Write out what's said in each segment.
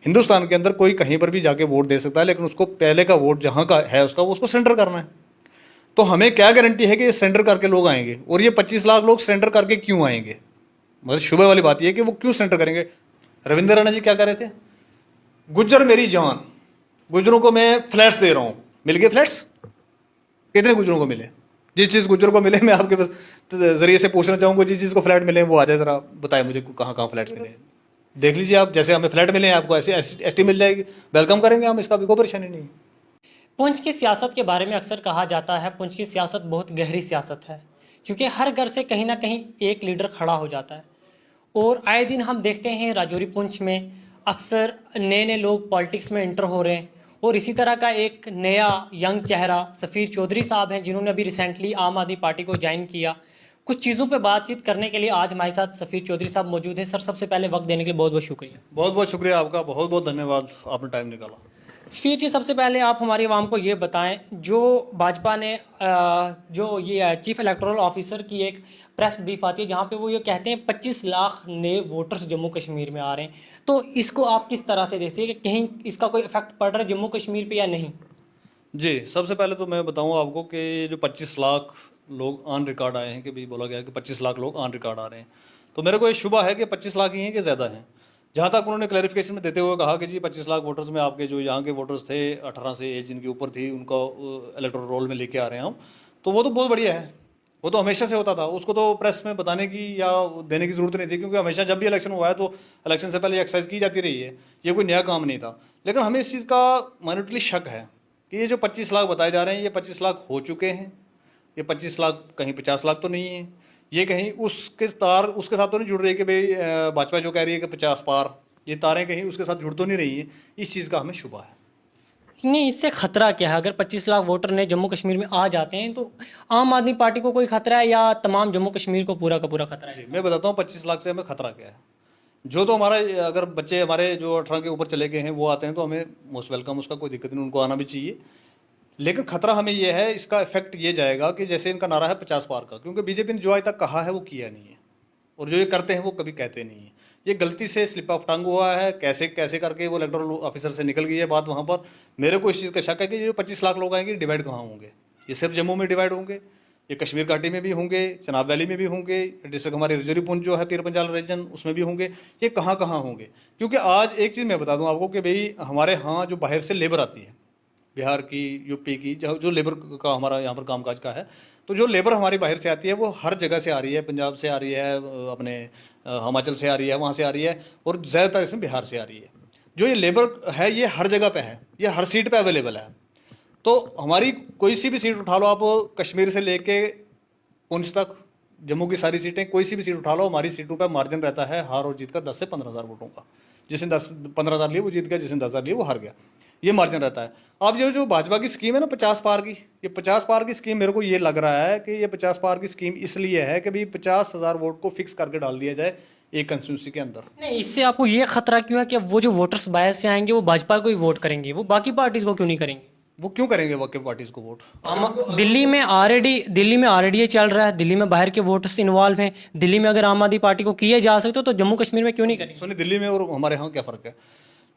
हिंदुस्तान के अंदर कोई कहीं पर भी जाके वोट दे सकता है, लेकिन उसको पहले का वोट जहाँ का है उसका वो उसको सरेंडर करना है। तो हमें क्या गारंटी है कि ये सरेंडर करके लोग आएंगे, और ये 25 लाख लोग सरेंडर करके क्यों आएंगे? मतलब शुबह वाली बात ये है कि वो क्यों सरेंडर करेंगे। रविंद्र राणा जी क्या कर रहे थे, गुज्जर मेरी जान, गुज्जरों को मैं फ्लैट्स दे रहा हूँ। मिल गए फ्लैट्स? कितने गुज्जरों को मिले? जिस चीज़ गुज्जरों को मिले, मैं आपके जरिए से पूछना चाहूँगा, जिस चीज़ को फ्लैट मिले वो आ जाए, जरा बताए मुझे कहाँ कहाँ फ्लैट्स मिले। देख लीजिए आप, जैसे हमें फ्लैट मिले हैं आपको ऐसे एसटी मिल जाएगी, वेलकम करेंगे हम, इसका भी कोई परेशानी नहीं। पुंछ की सियासत के बारे में अक्सर कहा जाता है पुंछ की सियासत बहुत गहरी सियासत है, क्योंकि हर घर से कहीं ना कहीं एक लीडर खड़ा हो जाता है। और आए दिन हम देखते हैं राजौरी पुंछ में अक्सर नए नए लोग पॉलिटिक्स में इंटर हो रहे हैं। और इसी तरह का एक नया यंग चेहरा सफ़ीर चौधरी साहब हैं, जिन्होंने अभी रिसेंटली आम आदमी पार्टी को ज्वाइन किया। कुछ चीज़ों पर बातचीत करने के लिए आज हमारे साथ सफ़ीर चौधरी साहब मौजूद हैं। सर, सबसे पहले वक्त देने के लिए बहुत बहुत शुक्रिया। बहुत बहुत शुक्रिया आपका, बहुत बहुत धन्यवाद, आपने टाइम निकाला। सफीर जी, सबसे पहले आप हमारी आवाम को ये बताएं, जो भाजपा ने जो ये चीफ इलेक्टोरल ऑफिसर की एक प्रेस ब्रीफ आती है जहाँ पे वो ये कहते हैं 25 लाख नए वोटर्स जम्मू कश्मीर में आ रहे हैं, तो इसको आप किस तरह से देखते हैं कि कहीं इसका कोई इफेक्ट पड़ रहा है जम्मू कश्मीर पे या नहीं? जी, सबसे पहले तो मैं बताऊं आपको कि जो 25 लाख लोग ऑन रिकॉर्ड आए हैं, कि भाई बोला गया है कि 25 लाख लोग ऑन रिकॉर्ड आ रहे हैं, तो मेरे को ये शुबा है कि 25 लाख ही हैं कि ज़्यादा हैं। जहाँ तक उन्होंने क्लैरिफिकेशन में देते हुए कहा कि जी 25 लाख वोटर्स में आपके जो यहाँ के वोटर्स थे 18 से एज जिनके ऊपर थी, उनका इलेक्टोरल रोल में लेके आ रहे हैं हम, तो वो तो बहुत बढ़िया है। वो तो हमेशा से होता था, उसको तो प्रेस में बताने की या देने की जरूरत नहीं थी, क्योंकि हमेशा जब भी इलेक्शन हुआ है तो इलेक्शन से पहले एक्सरसाइज की जाती रही है, ये कोई नया काम नहीं था। लेकिन हमें इस चीज़ का माइनॉरिटली शक है कि ये जो 25 लाख बताए जा रहे हैं, ये 25 लाख हो चुके हैं। ये 25 लाख कहीं 50 लाख तो नहीं है, ये कहीं उसके साथ तो नहीं जुड़ रही कि भाई भाजपा जो कह रही है कि 50 पार, ये तारें कहीं उसके साथ जुड़ तो नहीं रही है। इस चीज़ का हमें शुबा है। नहीं, इससे खतरा क्या है? अगर 25 लाख वोटर ने जम्मू कश्मीर में आ जाते हैं तो आम आदमी पार्टी को कोई खतरा है या तमाम जम्मू कश्मीर को पूरा का पूरा खतरा है? जी, मैं बताता हूँ 25 लाख से हमें खतरा क्या है। जो तो हमारा, अगर बच्चे हमारे जो 18 के ऊपर चले गए हैं वो आते हैं तो हमें मोस्ट वेलकम, उसका कोई दिक्कत नहीं, उनको आना भी चाहिए। लेकिन खतरा हमें ये है, इसका इफेक्ट ये जाएगा कि जैसे इनका नारा है 50 पार का, क्योंकि बीजेपी ने जो आज तक कहा है वो किया नहीं है, और जो ये करते हैं वो कभी कहते नहीं है। ये गलती से स्लिप ऑफ टंग हुआ है, कैसे कैसे करके वो इलेक्टोरल ऑफिसर से निकल गई है बात वहाँ पर। मेरे को इस चीज़ का शक है कि ये 25 लाख लोग आएंगे, डिवाइड कहाँ होंगे? ये सिर्फ जम्मू में डिवाइड होंगे, ये कश्मीर घाटी में भी होंगे, चनाब वैली में भी होंगे, डिस्ट्रिक्ट हमारे रजौरी पुंछ जो है पीर पंजाल रीजन उसमें भी होंगे, ये कहाँ कहाँ होंगे? क्योंकि आज एक चीज़ मैं बता दूँ आपको कि भाई हमारे यहाँ जो बाहर से लेबर आती है, बिहार की, यूपी की, जो लेबर का हमारा यहाँ पर कामकाज का है, तो जो लेबर हमारी बाहर से आती है वो हर जगह से आ रही है, पंजाब से आ रही है, अपने हिमाचल से आ रही है, वहाँ से आ रही है, और ज़्यादातर इसमें बिहार से आ रही है। जो ये लेबर है ये हर जगह पे है, ये हर सीट पे अवेलेबल है। तो हमारी कोई सी भी सीट उठा लो आप, कश्मीर से लेके पुंछ तक, जम्मू की सारी सीटें, कोई सी भी सीट उठा लो, हमारी सीटों पर मार्जिन रहता है हार और जीत का 10 से 15 हज़ार वोटों का। जिसने 15 हज़ार लिए वो जीत गया, जिसने 10 हज़ार लिए वो हार गया, ये मार्जिन रहता है। अब जो जो भाजपा की स्कीम है ना 50 पार की, ये 50 पार की स्कीम मेरे को ये लग रहा है कि ये 50 पार की स्कीम इसलिए है कि भाई 50,000 वोट को फिक्स करके डाल दिया जाए एक कंस्टिट्यूंसी के अंदर। नहीं, इससे आपको ये खतरा क्यों है कि वो जो वोटर्स बाहर से आएंगे वो भाजपा को ही वोट करेंगे, वो बाकी पार्टीज को क्यों नहीं करेंगे? वो क्यों करेंगे बाकी पार्टीज को वोट? दिल्ली में ऑलरेडी ये चल रहा है, दिल्ली में बाहर के वोटर्स इन्वॉल्व हैं। दिल्ली में अगर आम आदमी पार्टी को किए जा सकते तो जम्मू कश्मीर में क्यों नहीं करेंगे? सुनिए, दिल्ली में और हमारे यहाँ क्या फ़र्क है?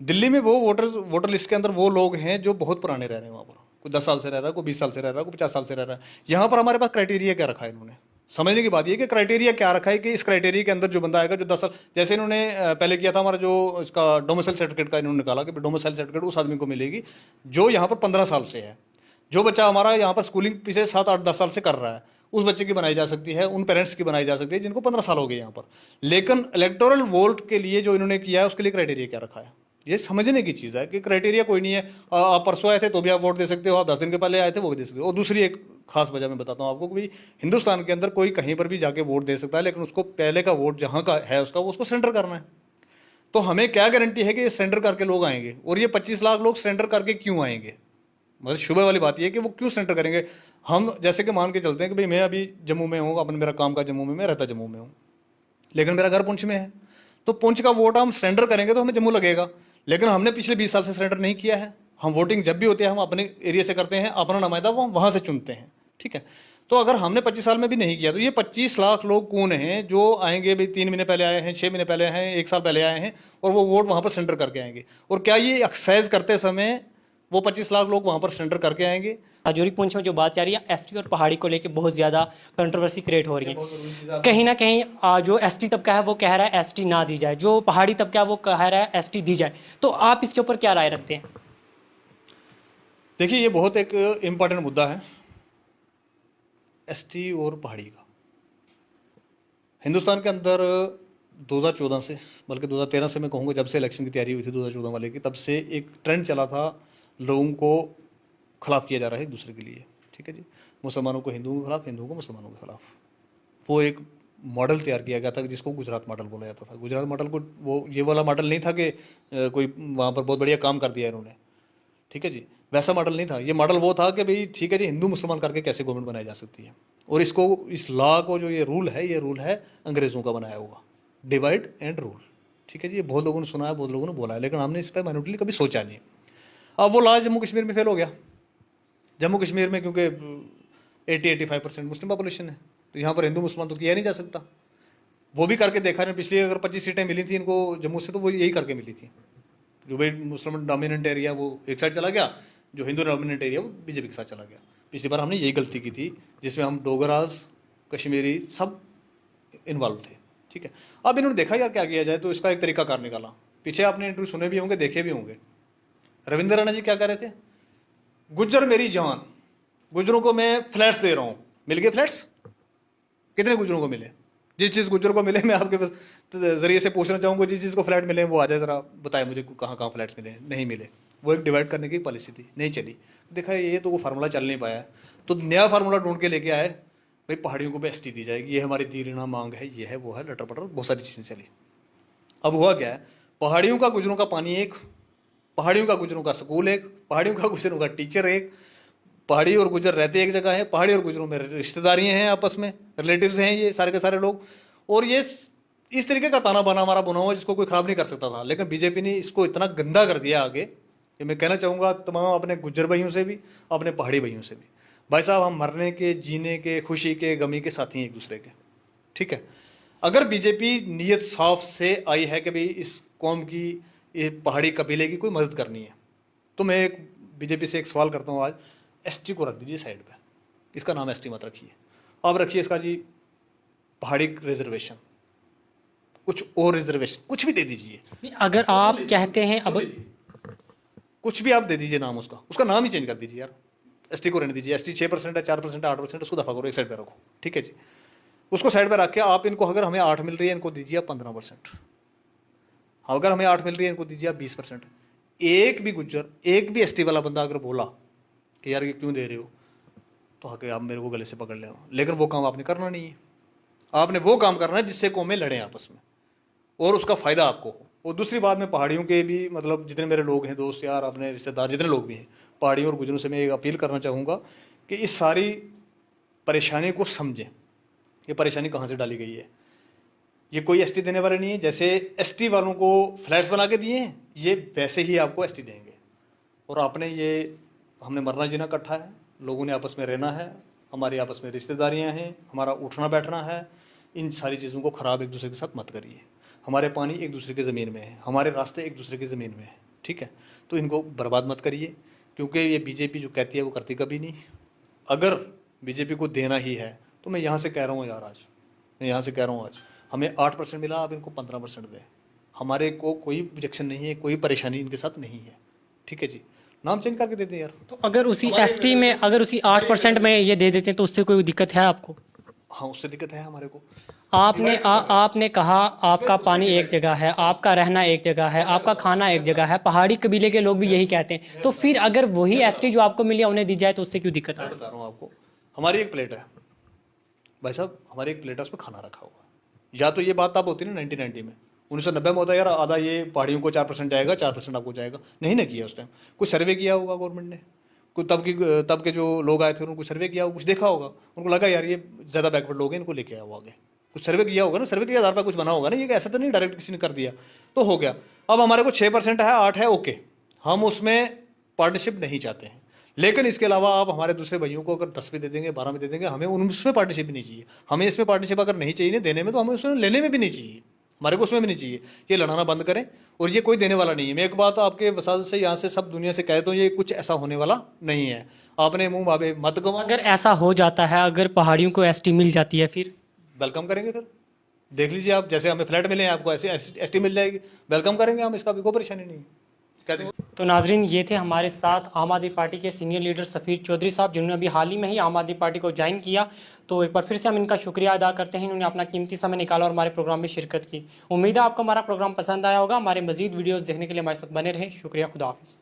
दिल्ली में वो वोटर लिस्ट के अंदर वो लोग हैं जो बहुत पुराने रह रहे हैं वहाँ पर, कोई 10 साल से रह रहा है, कोई 20 साल से रह रहा है, कोई 50 साल से रह रहा है। यहाँ पर हमारे पास क्राइटेरिया क्या रखा है इन्होंने? समझने की बात ये कि क्राइटेरिया क्या रखा है कि इस क्राइटेरिया के अंदर जो बंदा आएगा जो 10 साल, जैसे इन्होंने पहले किया था हमारा जो इसका डोमिसाइल सर्टिफिकेट का, इन्होंने निकाला कि डोमिसाइल सर्टिफिकेट उस आदमी को मिलेगी जो यहाँ पर 15 साल से है। जो बच्चा हमारा यहाँ पर स्कूलिंग पिछले 7-8-10 साल से कर रहा है, उस बच्चे की बनाई जा सकती है, उन पेरेंट्स की बनाई जा सकती है जिनको 15 साल हो गए यहाँ पर। लेकिन इलेक्टोरल वोट के लिए जो इन्होंने किया है उसके लिए क्राइटेरिया क्या रखा है? ये समझने की चीज़ है कि क्राइटेरिया कोई नहीं है। आप परसों आए थे तो भी आप वोट दे सकते हो, आप 10 दिन के पहले आए थे वो भी दे सकते हो। और दूसरी एक खास वजह मैं बताता हूँ आपको कि भाई हिंदुस्तान के अंदर कोई कहीं पर भी जाके वोट दे सकता है, लेकिन उसको पहले का वोट जहाँ का है उसका वो उसको सरेंडर करना है। तो हमें क्या गारंटी है कि ये सरेंडर करके लोग आएंगे, और ये 25 लाख लोग सरेंडर करके क्यों आएंगे? मतलब शुबह वाली बात ये है कि वो क्यों सरेंडर करेंगे। हम जैसे कि मान के चलते हैं कि भाई मैं अभी जम्मू में हूँ, अपन मेरा काम का जम्मू में, मैं रहता जम्मू में हूँ, लेकिन मेरा घर पुंछ में है, तो पुंछ का वोट हम सरेंडर करेंगे तो हमें जम्मू लगेगा। लेकिन हमने पिछले 20 साल से सरेंडर नहीं किया है। हम वोटिंग जब भी होती है हम अपने एरिया से करते हैं, अपना नुमाइंदा वो वहाँ से चुनते हैं, ठीक है। तो अगर हमने 25 साल में भी नहीं किया तो ये 25 लाख लोग कौन हैं जो आएंगे भाई, 3 महीने पहले आए हैं, 6 महीने पहले आए हैं, 1 साल पहले आए हैं, और वो वोट वहाँ पर सरेंडर करके आएंगे? और क्या ये एक्सरसाइज करते समय वो 25 लाख लोग वहाँ पर सरेंडर करके आएंगे? राजौरी पुंछ में जो बात जा रही है एसटी और पहाड़ी को लेकर बहुत ज़्यादा कंट्रोवर्सी क्रिएट हो रही है। कहीं ना कहीं जो एसटी तबका है वो कह रहा है एसटी ना दी जाए, जो पहाड़ी तबका है वो कह रहा है एसटी दी जाए। तो आप इसके ऊपर क्या राय रखते हैं? देखिए, ये बहुत एक इम्पॉर्टेंट मुद्दा है, एसटी और पहाड़ी का। हिंदुस्तान के अंदर 2014 से, बल्कि 2013 से मैं कहूँगा, जब से इलेक्शन की तैयारी हुई थी 2014 वाले की, तब से एक ट्रेंड चला था, लोगों को खिलाफ किया जा रहा है एक दूसरे के लिए। ठीक है जी, मुसलमानों को हिंदुओं के खिलाफ, हिंदुओं को मुसलमानों के खिलाफ। वो एक मॉडल तैयार किया गया था जिसको गुजरात मॉडल बोला जाता था। गुजरात मॉडल को, वो ये वाला मॉडल नहीं था कि कोई वहाँ पर बहुत बढ़िया काम कर दिया इन्होंने, ठीक है जी, वैसा मॉडल नहीं था। ये मॉडल वो था कि भाई ठीक है जी, हिंदू मुसलमान करके कैसे गवर्नमेंट बनाई जा सकती है। और इसको, इस लॉ को, जो ये रूल है अंग्रेज़ों का बनाया हुआ, डिवाइड एंड रूल। ठीक है जी, ये बहुत लोगों ने सुना है, बहुत लोगों ने बोला है, लेकिन हमने इस पर माइनॉरिटी कभी सोचा नहीं। अब वो लॉ जम्मू कश्मीर में फेल हो गया। जम्मू कश्मीर में क्योंकि 80-85% मुस्लिम पॉपुलेशन है, तो यहाँ पर हिंदू मुसलमान तो किया नहीं जा सकता। वो भी करके देखा है, पिछली अगर 25 सीटें मिली थी इनको जम्मू से, तो वो यही करके मिली थी। जो भाई मुस्लिम डोमिनेंट एरिया वो एक साइड चला गया, जो हिंदू डोमिनेंट एरिया वो बीजेपी के साथ चला गया। पिछली बार हमने यही गलती की थी, जिसमें हम डोगराज, कश्मीरी सब इन्वॉल्व थे। ठीक है, अब इन्होंने देखा यार क्या किया जाए, तो इसका एक तरीका कार निकाला। पीछे आपने इंटरव्यू सुने भी होंगे, देखे भी होंगे। रविंद्र राणा जी क्या कह रहे थे? गुज्जर मेरी जान, गुज्जरों को मैं फ्लैट्स दे रहा हूँ। मिल गए फ्लैट्स? कितने गुज्जरों को मिले? जिस चीज़ गुज्जरों को मिले, मैं आपके जरिए से पूछना चाहूँगा, जिस चीज़ को फ्लैट मिले वो आ जाए, ज़रा बताए मुझे कहाँ कहाँ फ्लैट्स मिले। नहीं मिले। वो एक डिवाइड करने की पॉलिसी थी, नहीं चली। देखा ये तो वो फार्मूला चल नहीं पाया, तो नया फार्मूला ढूंढ के लेके आए, भाई पहाड़ियों को भी एसटी दी जाएगी, ये हमारी दीर्घा मांग है, ये है, वो है, लटर पटर बहुत सारी चीज़ें चली। अब हुआ क्या है, पहाड़ियों का गुज्जरों का पानी एक, पहाड़ियों का गुज्जरों का स्कूल एक, पहाड़ियों का गुज्जरों का टीचर एक, पहाड़ी और गुज्जर रहते एक जगह है, पहाड़ी और गुज्जरों में रिश्तेदारियाँ हैं, आपस में रिलेटिव्स हैं ये सारे के सारे लोग। और ये इस तरीके का ताना बाना हमारा बुना हुआ जिसको कोई ख़राब नहीं कर सकता था, लेकिन बीजेपी ने इसको इतना गंदा कर दिया आगे कि मैं कहना चाहूँगा तमाम अपने गुज्जर भाइयों से भी, अपने पहाड़ी भाइयों से भी, भाई साहब हम मरने के, जीने के, खुशी के, गमी के साथी हैं एक दूसरे के। ठीक है, अगर बीजेपी नीयत साफ से आई है कि भाई इस कौम की, ये पहाड़ी कबीले की कोई मदद करनी है, तो मैं एक बीजेपी से एक सवाल करता हूँ आज, एसटी को रख दीजिए साइड पे, इसका नाम एसटी मत रखिए, आप रखिए इसका जी पहाड़ी रिजर्वेशन, कुछ और रिजर्वेशन, कुछ भी दे दीजिए। अगर आप कहते हैं अब कुछ भी आप दे दीजिए नाम उसका, उसका नाम ही चेंज कर दीजिए यार। एसटी को रहने दीजिए, एसटी 6% है, 4% है, 8%, उसको दफा करो, एक साइड पे रखो। ठीक है जी, उसको साइड पे रख के आप इनको, अगर हमें 8 मिल रही है इनको दीजिए आप 15%, अगर हमें 8 मिल रही है इनको दीजिए आप 20%। एक भी गुज्जर, एक भी एसटी वाला बंदा अगर बोला कि यार ये क्यों दे रहे हो, तो आके आप मेरे को गले से पकड़ लेना, लेकिन वो काम आपने करना नहीं है। आपने वो काम करना है जिससे कौमें लड़ें आपस में और उसका फ़ायदा आपको हो। और दूसरी बात, मैं पहाड़ियों के भी, मतलब जितने मेरे लोग हैं, दोस्त यार, अपने रिश्तेदार, जितने लोग भी हैं पहाड़ियों और गुजरों से, मैं एक अपील करना चाहूँगा कि इस सारी परेशानी को समझें। ये परेशानी कहाँ से डाली गई है, ये कोई एसटी देने वाले नहीं है। जैसे एसटी वालों को फ्लैट्स बना के दिए हैं, ये वैसे ही आपको एसटी देंगे। और आपने ये, हमने मरना जीना इकट्ठा है, लोगों ने आपस में रहना है, हमारी आपस में रिश्तेदारियां हैं, हमारा उठना बैठना है, इन सारी चीज़ों को ख़राब एक दूसरे के साथ मत करिए। हमारे पानी एक दूसरे की ज़मीन में है, हमारे रास्ते एक दूसरे की ज़मीन में है। ठीक है, तो इनको बर्बाद मत करिए, क्योंकि ये बीजेपी जो कहती है वो करती कभी नहीं। अगर बीजेपी को देना ही है तो मैं यहाँ से कह रहा हूँ यार, आज मैं यहाँ से कह रहा हूँ, आज हमें 8% मिला, आप इनको 15% दें। हमारे को कोई ऑब्जेक्शन नहीं है, कोई परेशानी इनके साथ नहीं है। ठीक है जी, नाम चेंज करके दे दें यार। तो अगर उसी एसटी में, अगर उसी 8% में ये दे देते हैं तो उससे कोई दिक्कत है आपको? हाँ, उससे दिक्कत है हमारे को। आपने कहा आपका पानी एक जगह है, आपका रहना एक जगह है, आपका खाना एक जगह है, पहाड़ी कबीले के लोग भी यही कहते हैं, तो फिर अगर वही एसटी जो आपको मिली है उन्हें दी जाए तो उससे क्यों दिक्कत है? बता रहा हूँ आपको, हमारी एक प्लेट है भाई साहब, हमारी एक प्लेट है, उसमें खाना रखा हुआ है। या तो ये बात तब होती है ना 1990 में, 1990 में होता है यार, आधा ये पहाड़ियों को 4% जाएगा, 4% आपको जाएगा, नहीं ना किया उस टाइम। कुछ सर्वे किया होगा गवर्नमेंट ने, कुछ तब के जो लोग आए थे उनको सर्वे किया होगा, कुछ देखा होगा, उनको लगा यार ये ज़्यादा बैकवर्ड लोग हैं, इनको लेके आओ आगे। कुछ सर्वे किया होगा ना, सर्वे के आधार पर कुछ बना होगा ना, ये ऐसा तो नहीं डायरेक्ट किसी ने कर दिया तो हो गया। अब हमारे को 6% है, 8 है, ओके, हम उसमें पार्टनरशिप नहीं चाहते हैं, लेकिन इसके अलावा आप हमारे दूसरे भाइयों को अगर 10 में दे देंगे, 12 में दे देंगे, हमें उसमें पार्टनरशिप भी नहीं चाहिए। हमें इसमें पार्टनरशिप अगर नहीं चाहिए देने में, तो हमें उसमें लेने में भी नहीं चाहिए, हमारे को उसमें भी नहीं चाहिए। ये लड़ाना बंद करें, और ये कोई देने वाला नहीं है। मैं एक बात आपके वसात से यहाँ से सब दुनिया से कहता हूँ, ये कुछ ऐसा होने वाला नहीं है। आपने मुंह भावे मत गवा। अगर ऐसा हो जाता है, अगर पहाड़ियों को एसटी मिल जाती है, फिर वेलकम करेंगे। फिर देख लीजिए आप, जैसे हमें फ्लैट मिले हैं, आपको ऐसे एसटी मिल जाएगी, वेलकम करेंगे हम, इसका भी कोई परेशानी नहीं कहते हैं। तो नाजरीन, ये थे हमारे साथ आम आदमी पार्टी के सीनियर लीडर सफ़ीर चौधरी साहब, जिन्होंने अभी हाल ही में ही आम आदमी पार्टी को ज्वाइन किया। तो एक बार फिर से हम इनका शुक्रिया अदा करते हैं, इन्होंने अपना कीमती समय निकाला और हमारे प्रोग्राम में शिरकत की। उम्मीद है आपको हमारा प्रोग्राम पसंद आया होगा। हमारे मजीद वीडियोज़ देखने के लिए हमारे साथ बने रहें। शुक्रिया, खुदा हाफिज़।